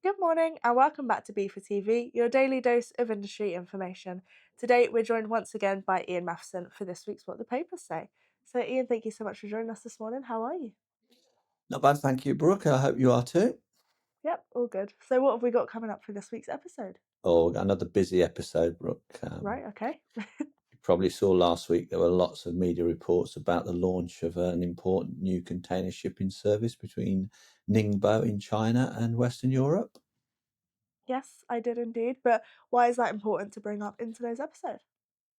Good morning and welcome back to BIFA TV, your daily dose of industry information. Today we're joined once again by Ian Matheson for this week's What the Papers Say. So Ian, thank you so much for joining us this morning. How are you? Not bad, thank you, Brooke. I hope you are too. Yep, all good. So what have we got coming up for this week's episode? Oh, another busy episode, Brooke. Right, okay. You probably saw last week there were lots of media reports about the launch of an important new container shipping service between Ningbo in China and Western Europe. Yes, I did indeed. But why is that important to bring up in today's episode?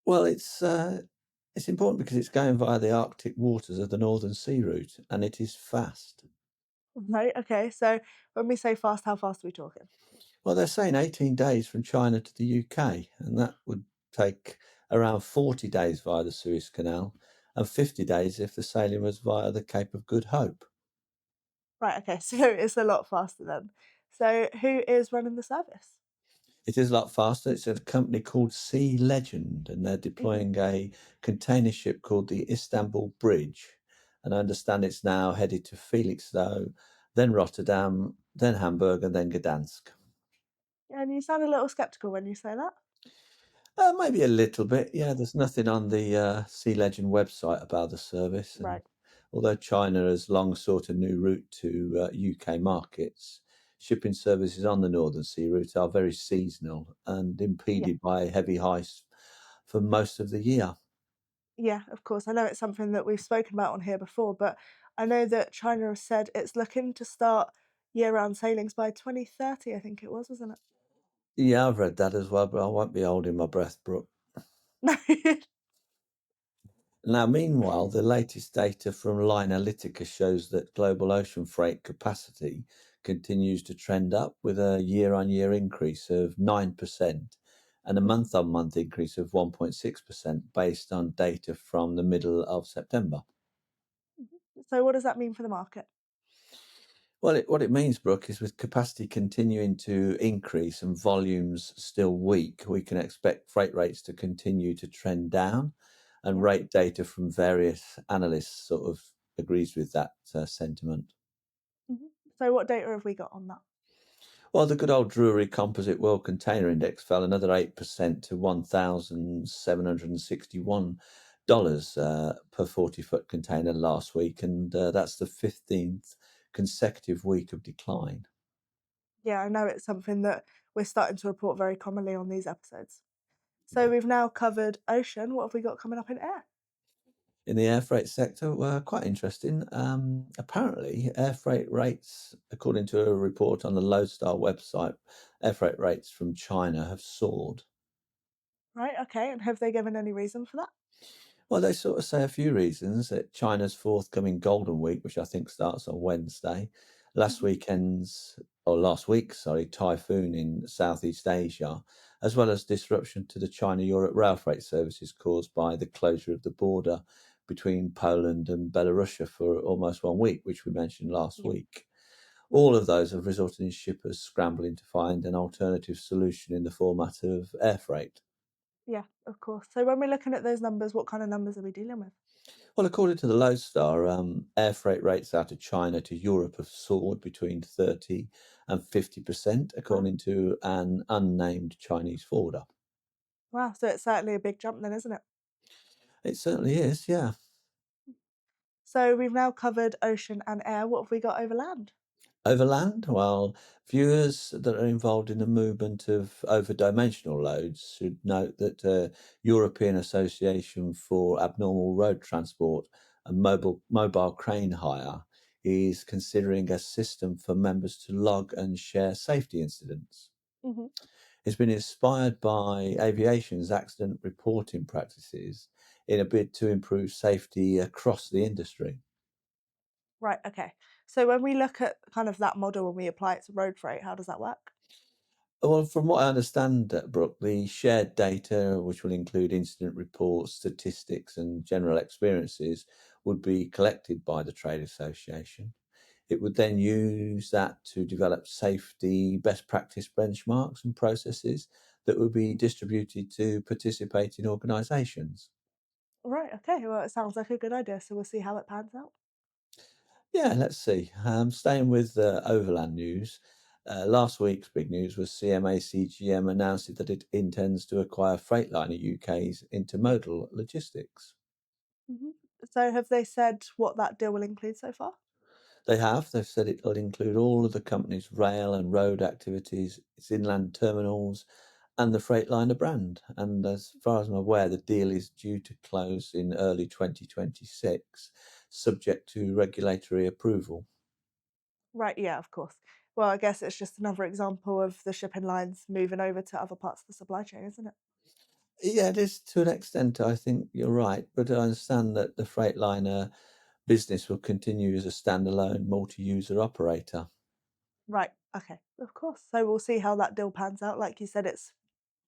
Well, it's important because it's going via the Arctic waters of the Northern Sea route, and it is fast. Right, okay. So when we say fast, how fast are we talking? Well, they're saying 18 days from China to the UK, and that would take around 40 days via the Suez Canal and 50 days if the sailing was via the Cape of Good Hope. Right, okay. So it's a lot faster then. So who is running the service? It is a lot faster. It's a company called Sea Legend, and they're Hmm. deploying a container ship called the Istanbul Bridge. And I understand it's now headed to Felixstowe, then Rotterdam, then Hamburg, and then Gdansk. And you sound a little skeptical when you say that. Maybe a little bit. Yeah, there's nothing on the Sea Legend website about the service. And Right. although China has long sought a new route to UK markets, shipping services on the Northern Sea route are very seasonal and Yeah. impeded by heavy ice for most of the year. Yeah, of course. I know it's something that we've spoken about on here before, but I know that China has said it's looking to start year-round sailings by 2030, I think it was, wasn't it? Yeah, I've read that as well, but I won't be holding my breath, Brooke. No. Now, meanwhile, the latest data from Linealytica shows that global ocean freight capacity continues to trend up with a year on year increase of 9% and a Mhm, month on month increase of 1.6% based on data from the middle of September. mhm. So what does that mean for the market? Well, what it means, Brooke, is with capacity continuing to increase and volumes still weak, we can expect freight rates to continue to trend down. And Yeah. rate data from various analysts sort of agrees with that sentiment. Mhm. So what data have we got on that? Well, the good old Drury Composite World Container Index fell another 8% to $1,761 per 40-foot container last week, and that's the 15th consecutive week of decline. Yeah, I know it's something that we're starting to report very commonly on these episodes. So Yeah. we've now covered ocean. What have we got coming up in air? In the air freight sector were quite interesting. Apparently, air freight rates, according to a report on the Lodestar website, air freight rates from China have soared. Right, okay. And have they given any reason for that? Well, they sort of say a few reasons that China's forthcoming Golden Week, which I think starts on Wednesday, Mhm. last week, sorry, typhoon in Southeast Asia, as well as disruption to the China-Europe rail freight services caused by the closure of the border between Poland and Belarus for almost 1 week, which we mentioned last Yeah. week. Mhm. All of those have resulted in shippers scrambling to find an alternative solution in the format of air freight. Yeah, of course. So when we're looking at those numbers, what kind of numbers are we dealing with? Well, according to the Lodestar, air freight rates out of China to Europe have soared between 30 and 50%, Wow. according to an unnamed Chinese forwarder. Wow, so it's certainly a big jump then, isn't it? It certainly is, yeah. So we've now covered ocean and air. What have we got over land? Overland, while viewers that are involved in the movement of over-dimensional loads should note that European Association for Abnormal Road Transport and mobile crane hire is considering a system for members to log and share safety incidents. Hmm. It's been inspired by aviation's accident reporting practices in a bid to improve safety across the industry. Right, okay. So when we look at kind of that model and we apply it to road freight, how does that work? Well, from what I understand, Brooke, the shared data, which will include incident reports, statistics, and general experiences, would be collected by the trade association. It would then use that to develop safety best practice benchmarks and processes that would be distributed to participating organisations. Right, okay. Well, it sounds like a good idea. So we'll see how it pans out. Yeah, let's see. Staying with overland news, Last week's big news was CMA CGM announcing that it intends to acquire Freightliner UK's intermodal logistics. Hmm. So, have they said what that deal will include so far? They've said it'll include all of the company's rail and road activities, its inland terminals, and the Freightliner brand. And as far as I'm aware, the deal is due to close in early 2026, subject to regulatory approval. Right, yeah, of course. Well, I guess it's just another example of the shipping lines moving over to other parts of the supply chain, isn't it? Yeah, it is to an extent. I think you're right, but I understand that the Freightliner business will continue as a standalone multi-user operator. Right, okay, of course. So we'll see how that deal pans out. Like you said, it's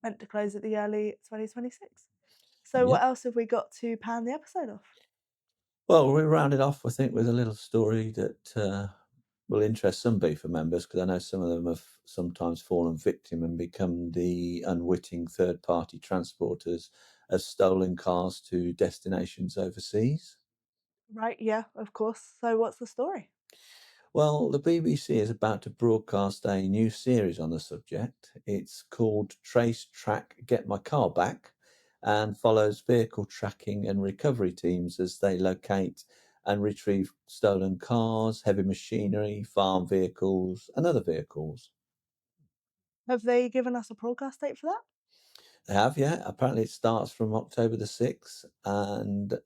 meant to close at the early 2026. So Yep. what else have we got to pan the episode off? Well, we rounded off, I think, with a little story that will interest some BIFA members because I know some of them have sometimes fallen victim and become the unwitting third-party transporters of stolen cars to destinations overseas. Right, yeah, of course. So what's the story? Well, the BBC is about to broadcast a new series on the subject. It's called Trace, Track, Get My Car Back and follows vehicle tracking and recovery teams as they locate and retrieve stolen cars, heavy machinery, farm vehicles, and other vehicles. Have they given us a broadcast date for that? They have, yeah. Apparently, it starts from October the 6th, and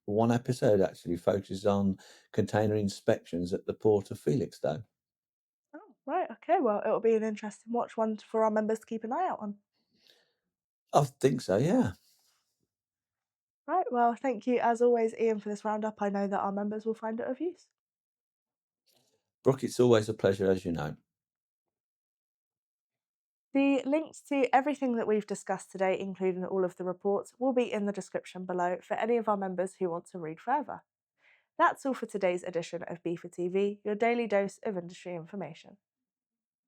one episode actually focuses on container inspections at the port of Felixstowe. Oh, right, okay. Well, it'll be an interesting watch, one for our members to keep an eye out on. I think so, yeah. Right, well, thank you as always, Ian, for this roundup. I know that our members will find it of use. Brooke, it's always a pleasure, as you know. The links to everything that we've discussed today, including all of the reports, will be in the description below for any of our members who want to read further. That's all for today's edition of BIFA TV, your daily dose of industry information.